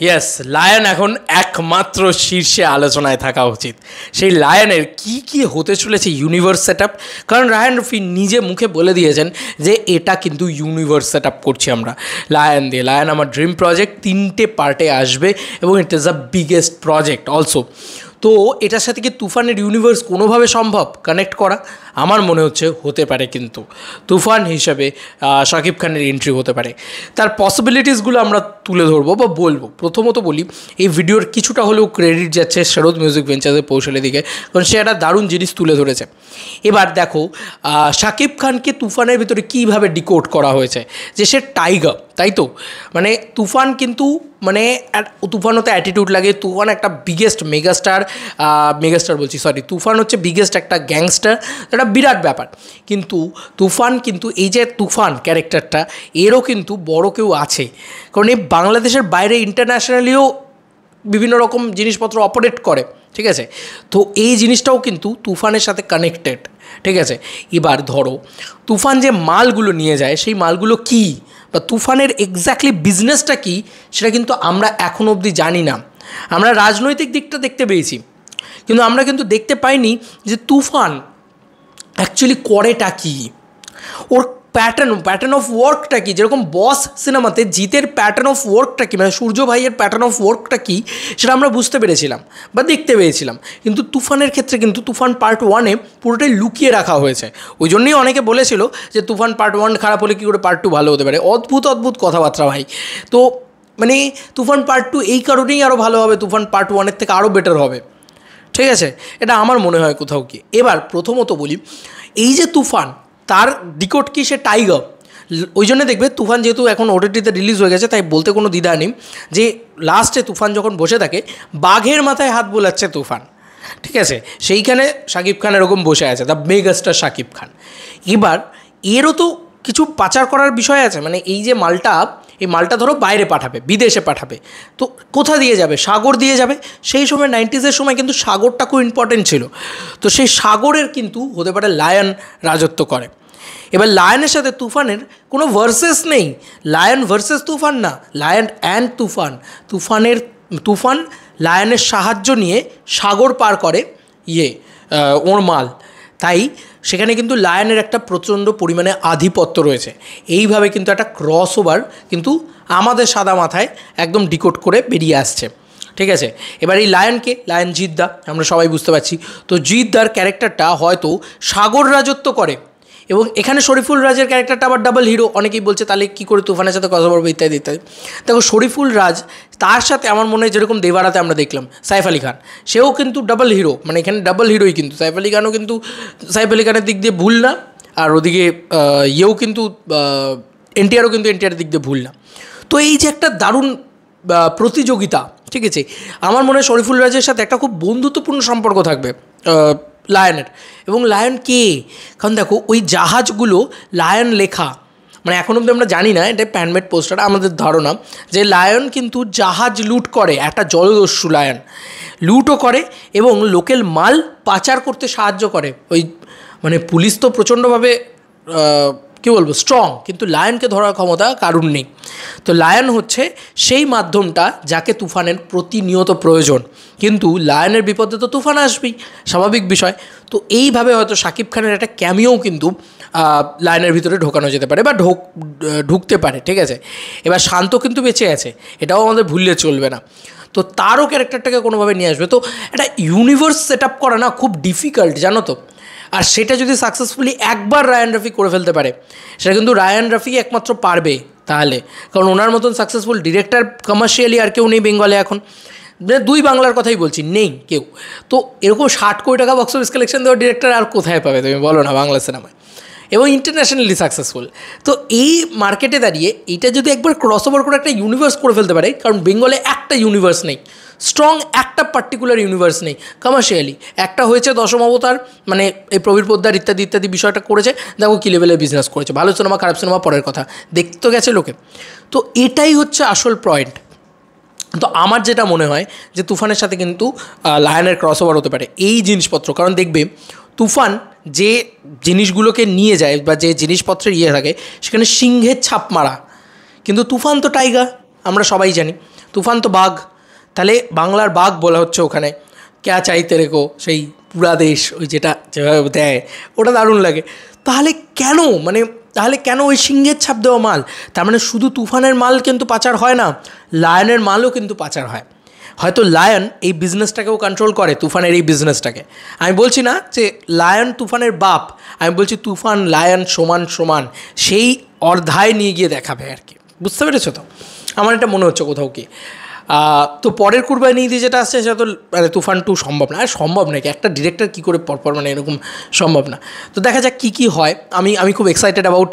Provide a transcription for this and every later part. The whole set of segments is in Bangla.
ইয়েস, লায়ন এখন একমাত্র শীর্ষে আলোচনায় থাকা উচিত। সেই লায়নের কি কি হতে চলেছে ইউনিভার্স সেট আপ, কারণ রায়ান রফি নিজে মুখে বলে দিয়েছেন যে এটা কিন্তু ইউনিভার্স সেট আপ করছি আমরা লায়ন দিয়ে। লায়ন আমার ড্রিম প্রজেক্ট, 3টে পার্টে আসবে এবং it is the biggest project also. তো এটার সাথে কি তুফানের ইউনিভার্স কোনোভাবে সম্ভব কানেক্ট করা? আমার মনে হচ্ছে হতে পারে, কিন্তু তুফান হিসাবে শাকিব খানের এন্ট্রি হতে পারে। তার পসিবিলিটিসগুলো আমরা তুলে ধরবো বা বলবো। প্রথমত বলি, এই ভিডিওর কিছুটা হলেও ক্রেডিট যাচ্ছে শারদ মিউজিক ভেঞ্চার্সের পৌঁছালের দিকে, কারণ সে একটা দারুণ জিনিস তুলে ধরেছে। এবার দেখো শাকিব খানকে তুফানের ভিতরে কীভাবে ডিকোড করা হয়েছে যে সে টাইগার, তাই তো? মানে তুফান কিন্তু তুফান হতে অ্যাটিটিউড লাগে। তুফান একটা বিগেস্ট মেগাস্টার বলছি, সরি, তুফান হচ্ছে বিগেস্ট একটা গ্যাংস্টার, একটা বিরাট ব্যাপার। কিন্তু তুফান কিন্তু এই যে তুফান ক্যারেক্টারটা, এরও কিন্তু বড় কেউ আছে, কারণ এই বাংলাদেশের বাইরে ইন্টারন্যাশনালিও বিভিন্ন রকম জিনিসপত্র অপারেট করে, ঠিক আছে? তো এই জিনিসটাও কিন্তু তুফানের সাথে কানেক্টেড, ঠিক আছে? এবার ধরো তুফান যে মালগুলো নিয়ে যায়, সেই মালগুলো কী বা তুফানের এক্স্যাক্টলি বিজনেসটা কী, সেটা কিন্তু আমরা এখনও অবধি জানি না। আমরা রাজনৈতিক দিকটা দেখতে পেয়েছি, কিন্তু আমরা কিন্তু দেখতে পাইনি যে তুফান অ্যাকচুয়ালি করেটা কী, ওর প্যাটার্ন অফ ওয়ার্কটা কী। যেরকম বস সিনেমাতে জিতের প্যাটার্ন অফ ওয়ার্কটা কী, মানে সূর্য ভাইয়ের প্যাটার্ন অফ ওয়ার্কটা কী, সেটা আমরা বুঝতে পেরেছিলাম বা দেখতে পেয়েছিলাম। কিন্তু তুফানের ক্ষেত্রে কিন্তু তুফান পার্ট 1-এ পুরোটাই লুকিয়ে রাখা হয়েছে। ওই জন্যই অনেকে বলেছিল যে তুফান পার্ট 1 খারাপ হলে কী করে পার্ট 2 ভালো হতে পারে। অদ্ভুত কথাবার্তা ভাই। তো মানে তুফান পার্ট 2 এই কারণেই আরও ভালো হবে, তুফান পার্ট 1-এর থেকে আরও বেটার হবে, ঠিক আছে? এটা আমার মনে হয় কোথাও কি। এবার প্রথমত বলি, এই যে তুফান, তার ডিকোড কি, সে টাইগার। ওই জন্য দেখবে তুফান যেহেতু এখন ওটিটিতে রিলিজ হয়ে গেছে, তাই বলতে কোনো দ্বিধা নেই যে লাস্টে তুফান যখন বসে থাকে, বাঘের মাথায় হাত বোলাচ্ছে তুফান, ঠিক আছে? সেইখানে শাকিব খান এরকম বসে আছে, দ্য মেগাস্টার শাকিব খান। এবার এরও তো কিছু পাচার করার বিষয় আছে। মানে এই যে এই মালটা ধরো বাইরে পাঠাবে, বিদেশে পাঠাবে, তো কোথা দিয়ে যাবে? সাগর দিয়ে যাবে। সেই সময় 90s সময় কিন্তু সাগরটা খুব ইম্পর্টেন্ট ছিল। তো সেই সাগরের কিন্তু হতে পারে লায়ন রাজত্ব করে। এবার লায়নের সাথে তুফানের কোনো ভার্সেস নেই, লায়ন ভার্সেস তুফান না, লায়ন অ্যান্ড তুফান লায়নের সাহায্য নিয়ে সাগর পার করে ওর মাল। তাই সেখানে কিন্তু লায়নের একটা প্রচণ্ড পরিমাণে আধিপত্য রয়েছে। এইভাবে কিন্তু একটা ক্রস ওভার কিন্তু আমাদের সাদা মাথায় একদম ডিকোড করে বেরিয়ে আসছে, ঠিক আছে? এবার এই লায়ন জিদ্দা, আমরা সবাই বুঝতে পারছি। তো জিদ্দার ক্যারেক্টারটা হয়তো সাগর রাজত্ব করে, এবং এখানে শরীফুল রাজের ক্যারেক্টারটা আবার ডাবল হিরো। অনেকেই বলছে তাহলে কী করে তুফানের সাথে কথা বলবো, ইত্যাদি ইত্যাদি। দেখো শরীফুল রাজ, তার সাথে আমার মনে হয় যেরকম দেবারাতে আমরা দেখলাম সাইফ আলি খান, সেও কিন্তু ডাবল হিরো, মানে এখানে ডাবল হিরোই। কিন্তু সাইফ আলি খানের দিক দিয়ে ভুল না, আর ওদিকে কিন্তু এনটিআরও কিন্তু এনটিআরের দিক দিয়ে ভুল না। তো এই যে একটা দারুণ প্রতিযোগিতা, ঠিক আছে? আমার মনে হয় শরীফুল রাজের সাথে একটা খুব বন্ধুত্বপূর্ণ সম্পর্ক থাকবে লায়নের। এবং লায়ন কে? কারণ দেখো ওই জাহাজগুলো লায়ন লেখা, মানে এখন অবধি আমরা জানি না, এটা প্যানমেড পোস্টার, আমাদের ধারণা যে লায়ন কিন্তু জাহাজ লুট করে, একটা জলদস্যু লায়ন লুটও করে এবং লোকাল মাল পাচার করতে সাহায্য করে। ওই মানে পুলিশ তো প্রচণ্ডভাবে কী বলবো স্ট্রং, কিন্তু লায়নকে ধরার ক্ষমতা কারুর নেই। তো লায়ন হচ্ছে সেই মাধ্যমটা যাকে তুফানের প্রতিনিয়ত প্রয়োজন, কিন্তু লায়নের বিপদে তো তুফান আসবেই, স্বাভাবিক বিষয়। তো এইভাবে হয়তো শাকিব খানের একটা ক্যামিও কিন্তু লায়নের ভিতরে ঢোকানো যেতে পারে বা ঢুকতে পারে, ঠিক আছে? এবার শান্ত কিন্তু বেঁচে আছে, এটাও আমাদের ভুললে চলবে না। তো তারও ক্যারেক্টারটাকে কোনোভাবে নিয়ে আসবে। তো একটা ইউনিভার্স সেট আপ করা না খুব ডিফিকাল্ট, জানো তো। আর সেটা যদি সাকসেসফুলি একবার রায়ান রফি করে ফেলতে পারে, সেটা কিন্তু রায়ান রফি একমাত্র পারবে তাহলে, কারণ ওনার মতন সাকসেসফুল ডিরেক্টর কমার্শিয়ালি আর কেউ নেই বেঙ্গলে এখন। দুই বাংলার কথাই বলছি, নেই কেউ। তো এরকম 60 কোটি টাকা বক্স অফিস কালেকশন দেওয়া ডিরেক্টর আর কোথায় পাবে তুমি বলো না বাংলা সিনেমায়, এবং ইন্টারন্যাশনালি সাকসেসফুল। তো এই মার্কেটে দাঁড়িয়ে এইটা যদি একবার ক্রস ওভার করে একটা ইউনিভার্স করে ফেলতে পারে, কারণ বেঙ্গলে একটা ইউনিভার্স নেই, স্ট্রং একটা পার্টিকুলার ইউনিভার্স নেই কমার্শিয়ালি। একটা হয়েছে দশম অবতার, মানে এই প্রবীর পোদ্দার ইত্যাদি বিষয়টা করেছে, দেখো কী লেভেলের বিজনেস করেছে। ভালো সিনেমা খারাপ সিনেমা পরের কথা, দেখতে তো গেছে লোকে। তো এটাই হচ্ছে আসল পয়েন্ট। তো আমার যেটা মনে হয় যে তুফানের সাথে কিন্তু লায়নের ক্রস ওভার হতে পারে এই জিনিসপত্র, কারণ দেখবে তুফান যে জিনিসগুলোকে নিয়ে যায় বা যে জিনিসপত্রের থাকে সেখানে সিংহের ছাপ মারা, কিন্তু তুফান তো টাইগার, আমরা সবাই জানি। তুফান তো বাঘ, তাহলে বাংলার বাঘ বলা হচ্ছে ওখানে। ক্যা চাইতে রেখো, সেই পুরা দেশ, ওই যেটা যেভাবে দেয় ওটা দারুণ লাগে। তাহলে কেন ওই সিংহের ছাপ দেওয়া মাল? তার মানে শুধু তুফানের মাল কিন্তু পাচার হয় না, লায়নের মালও কিন্তু পাচার হয়। হয়তো লায়ন এই বিজনেসটাকেও কন্ট্রোল করে, তুফানের এই বিজনেসটাকে। আমি বলছি না যে লায়ন তুফানের বাপ, আমি বলছি তুফান লায়ন সমান সমান, সেই অর্ধায় নিয়ে গিয়ে দেখাবে আর কি। বুঝতে পেরেছো তো? আমার এটা মনে হচ্ছে কোথাও কি। তো পরের কুরবানি দিয়ে যেটা আসছে সেটা তো মানে তুফান 2 সম্ভব না। আর সম্ভব নাকি, একটা ডিরেক্টর কী করে পরপর, মানে এরকম সম্ভব না। তো দেখা যাক কী হয়। আমি খুব এক্সাইটেড অ্যাবাউট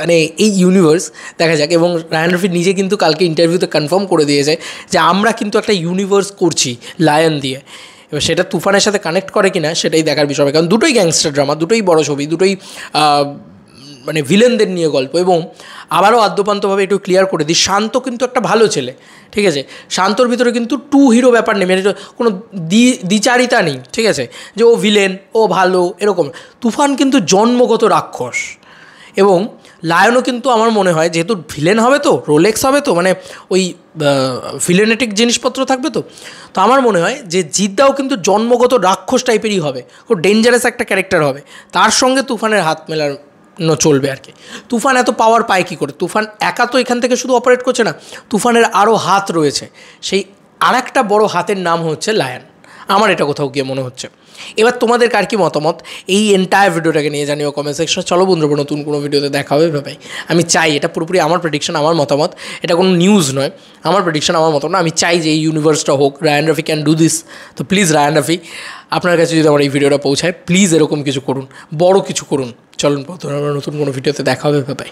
মানে এই ইউনিভার্স, দেখা যাক। এবং রায়ান রফি নিজে কিন্তু কালকে ইন্টারভিউতে কনফার্ম করে দিয়েছে যে আমরা কিন্তু একটা ইউনিভার্স করছি লায়ন দিয়ে। এবার সেটা তুফানের সাথে কানেক্ট করে কিনা সেটাই দেখার বিষয়, কারণ দুটোই গ্যাংস্টার ড্রামা, দুটোই বড় ছবি, দুটোই মানে ভিলেনদের নিয়ে গল্প। এবং আবারও আদ্যপান্তভাবে একটু ক্লিয়ার করে দিই, শান্ত কিন্তু একটা ভালো ছেলে, ঠিক আছে? শান্তর ভিতরে কিন্তু টু হিরো ব্যাপার নেই, মানে কোনো দ্বিচারিতা নেই, ঠিক আছে? যে ও ভিলেন, ও ভালো, এরকম। তুফান কিন্তু জন্মগত রাক্ষস। এবং লায়নও কিন্তু আমার মনে হয় যেহেতু ভিলেন হবে, তো রোলেক্স হবে, তো মানে ওই ভিলেনেটিক জিনিসপত্র থাকবে, তো আমার মনে হয় যে জিদ্দাও কিন্তু জন্মগত রাক্ষস টাইপেরই হবে, খুব ডেঞ্জারাস একটা ক্যারেক্টার হবে। তার সঙ্গে তুফানের হাত মেলানো চলবে আর কি। তুফান এত পাওয়ার পায় কী করে? তুফান একা তো এখান থেকে শুধু অপারেট করছে না, তুফানের আরও হাত রয়েছে। সেই আর একটা বড়ো হাতের নাম হচ্ছে লায়ন, আমার এটা কোথাও গিয়ে মনে হচ্ছে। এবার তোমাদের কার কি মতামত এই এন্টায়ার ভিডিওটাকে নিয়ে জানিও কমেন্ট সেকশনে। চলো বন্ধুরা, নতুন কোনো ভিডিওতে দেখা হবে ভাই। আমি চাই, এটা পুরোপুরি আমার প্রেডিকশন, আমার মতামত, এটা কোনো নিউজ নয়, আমার প্রেডিকশন, আমার মতামত। আমি চাই যে এই ইউনিভার্সটা হোক, Rayan Rafi can do this. তো প্লিজ রায়ান রফি, আপনার কাছে যদি আমার এই ভিডিওটা পৌঁছায়, প্লিজ এরকম কিছু করুন, বড় কিছু করুন। চলুন নতুন কোনো ভিডিওতে দেখা হবে ভাই।